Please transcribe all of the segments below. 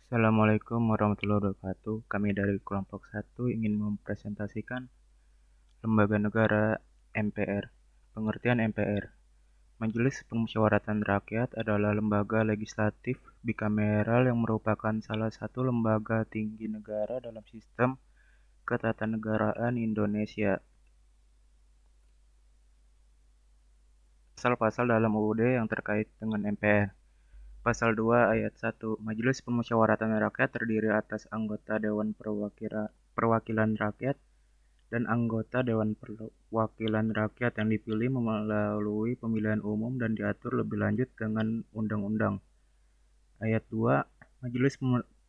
Assalamualaikum warahmatullahi wabarakatuh. Kami dari kelompok 1 ingin mempresentasikan Lembaga Negara MPR. Pengertian MPR. Majelis Permusyawaratan Rakyat adalah lembaga legislatif bikameral yang merupakan salah satu lembaga tinggi negara dalam sistem ketatanegaraan Indonesia. Pasal-pasal dalam UUD yang terkait dengan MPR. Pasal 2 ayat 1. Majelis Permusyawaratan Rakyat terdiri atas anggota Dewan Perwakilan Rakyat dan anggota Dewan Perwakilan Rakyat yang dipilih melalui pemilihan umum dan diatur lebih lanjut dengan undang-undang. Ayat 2. Majelis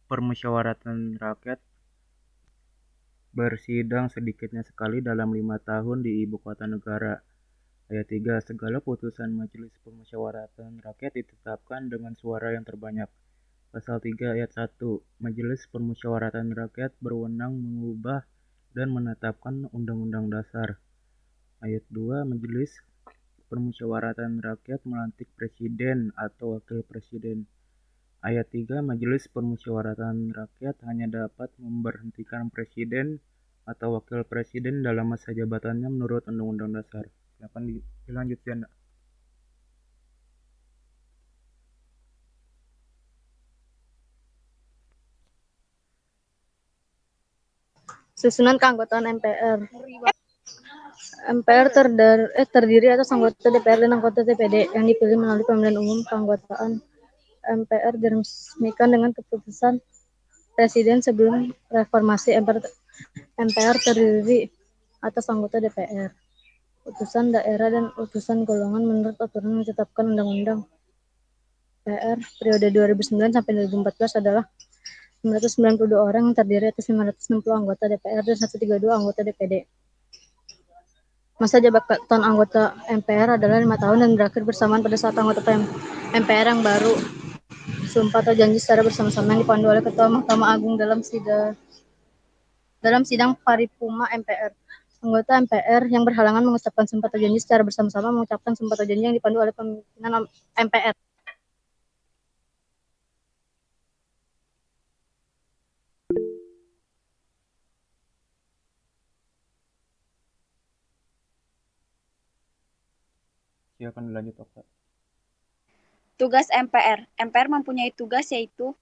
Permusyawaratan Rakyat bersidang sedikitnya sekali dalam 5 tahun di Ibu Kota Negara. Ayat 3. Segala putusan Majelis Permusyawaratan Rakyat ditetapkan dengan suara yang terbanyak. Pasal 3 ayat 1. Majelis Permusyawaratan Rakyat berwenang mengubah dan menetapkan Undang-Undang Dasar. Ayat 2. Majelis Permusyawaratan Rakyat melantik Presiden atau Wakil Presiden. Ayat 3. Majelis Permusyawaratan Rakyat hanya dapat memberhentikan Presiden atau Wakil Presiden dalam masa jabatannya menurut Undang-Undang Dasar. Silakan dilanjutkan. Susunan keanggotaan MPR. MPR terdiri atas anggota DPR dan anggota DPD yang dipilih melalui pemilihan umum. Keanggotaan MPR diresmikan dengan keputusan Presiden sebelum reformasi. MPR terdiri atas anggota DPR, utusan daerah, dan utusan golongan menurut aturan yang ditetapkan Undang-Undang. MPR periode 2009 sampai 2014 adalah 992 orang yang terdiri atas 560 anggota DPR dan 132 anggota DPD. Masa jabatan anggota MPR adalah 5 tahun dan berakhir bersamaan pada saat anggota MPR yang baru sumpah atau janji secara bersama-sama yang dipandu oleh Ketua Mahkamah Agung dalam sidang paripurna MPR. Anggota MPR yang berhalangan mengucapkan sumpah atau janji secara bersama-sama mengucapkan sumpah atau janji yang dipandu oleh pimpinan MPR. Silakan dilanjut, Okta. Tugas MPR. MPR mempunyai tugas yaitu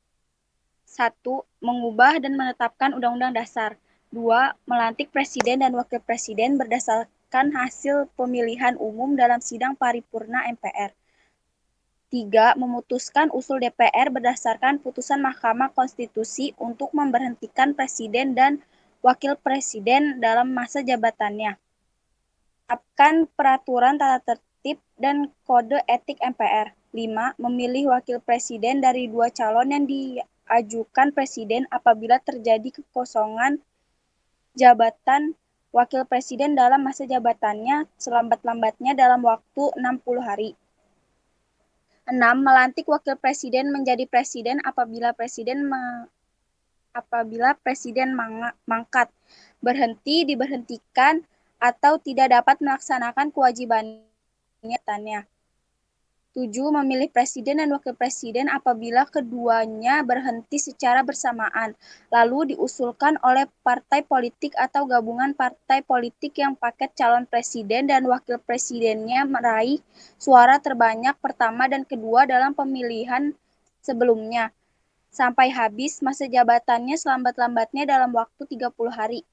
1. Mengubah dan menetapkan Undang-Undang Dasar. 2. Melantik Presiden dan Wakil Presiden berdasarkan hasil pemilihan umum dalam sidang paripurna MPR. 3. Memutuskan usul DPR berdasarkan putusan Mahkamah Konstitusi untuk memberhentikan Presiden dan Wakil Presiden dalam masa jabatannya. Tetapkan peraturan tata tertib dan kode etik MPR. 5. Memilih Wakil Presiden dari 2 calon yang diajukan Presiden apabila terjadi kekosongan jabatan Wakil Presiden dalam masa jabatannya selambat-lambatnya dalam waktu 60 hari. 6. Melantik Wakil Presiden menjadi Presiden apabila Presiden mangkat, berhenti, diberhentikan, atau tidak dapat melaksanakan kewajibannya. 7. Memilih Presiden dan Wakil Presiden apabila keduanya berhenti secara bersamaan, lalu diusulkan oleh partai politik atau gabungan partai politik yang paket calon Presiden dan Wakil Presidennya meraih suara terbanyak pertama dan kedua dalam pemilihan sebelumnya, sampai habis masa jabatannya selambat-lambatnya dalam waktu 30 hari.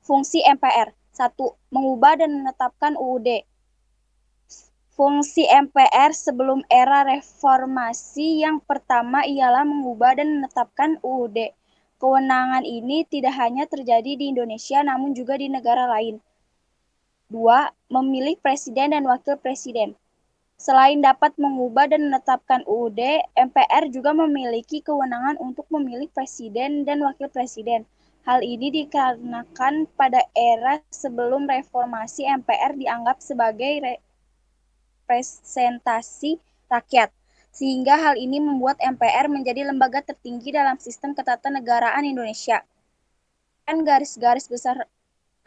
Fungsi MPR. 1. Mengubah dan menetapkan UUD. Fungsi MPR sebelum era reformasi yang pertama ialah mengubah dan menetapkan UUD. Kewenangan ini tidak hanya terjadi di Indonesia namun juga di negara lain. 2. Memilih Presiden dan Wakil Presiden. Selain dapat mengubah dan menetapkan UUD, MPR juga memiliki kewenangan untuk memilih Presiden dan Wakil Presiden. Hal ini dikarenakan pada era sebelum reformasi MPR dianggap sebagai representasi rakyat, sehingga hal ini membuat MPR menjadi lembaga tertinggi dalam sistem ketatanegaraan Indonesia. Garis-garis besar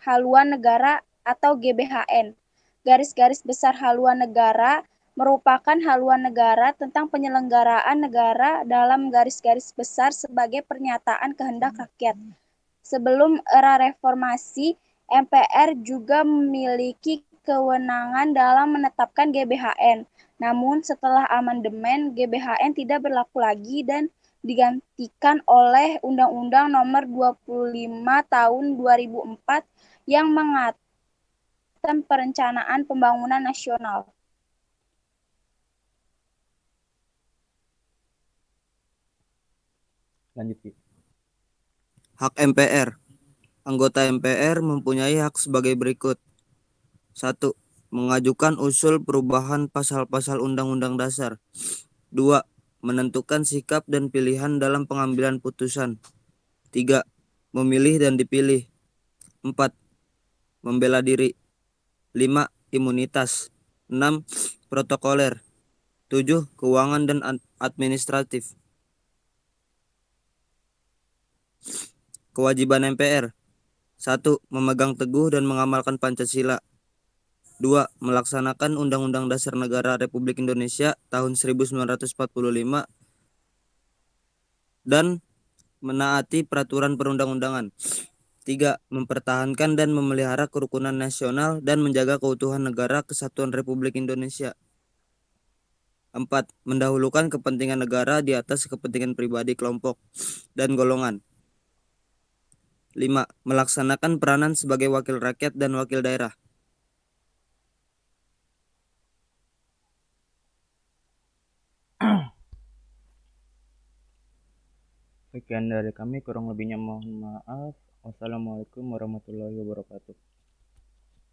haluan negara atau GBHN. Garis-garis besar haluan negara merupakan haluan negara tentang penyelenggaraan negara dalam garis-garis besar sebagai pernyataan kehendak rakyat. Sebelum era reformasi, MPR juga memiliki kewenangan dalam menetapkan GBHN. Namun setelah amandemen, GBHN tidak berlaku lagi dan digantikan oleh Undang-Undang Nomor 25 Tahun 2004 yang mengatur perencanaan pembangunan nasional. Lanjut, Ki. Hak MPR. Anggota MPR mempunyai hak sebagai berikut. 1. Mengajukan usul perubahan pasal-pasal Undang-Undang Dasar. 2. Menentukan sikap dan pilihan dalam pengambilan putusan. 3. Memilih dan dipilih. 4. Membela diri. 5. Imunitas. 6. Protokoler. 7. Keuangan dan administratif. Kewajiban MPR. 1. Memegang teguh dan mengamalkan Pancasila. 2. Melaksanakan Undang-Undang Dasar Negara Republik Indonesia tahun 1945 dan menaati peraturan perundang-undangan. 3. Mempertahankan dan memelihara kerukunan nasional dan menjaga keutuhan negara kesatuan Republik Indonesia. 4. Mendahulukan kepentingan negara di atas kepentingan pribadi, kelompok, dan golongan. 5. Melaksanakan peranan sebagai wakil rakyat dan wakil daerah. Sekian dari kami, kurang lebihnya mohon maaf. Wassalamualaikum warahmatullahi wabarakatuh.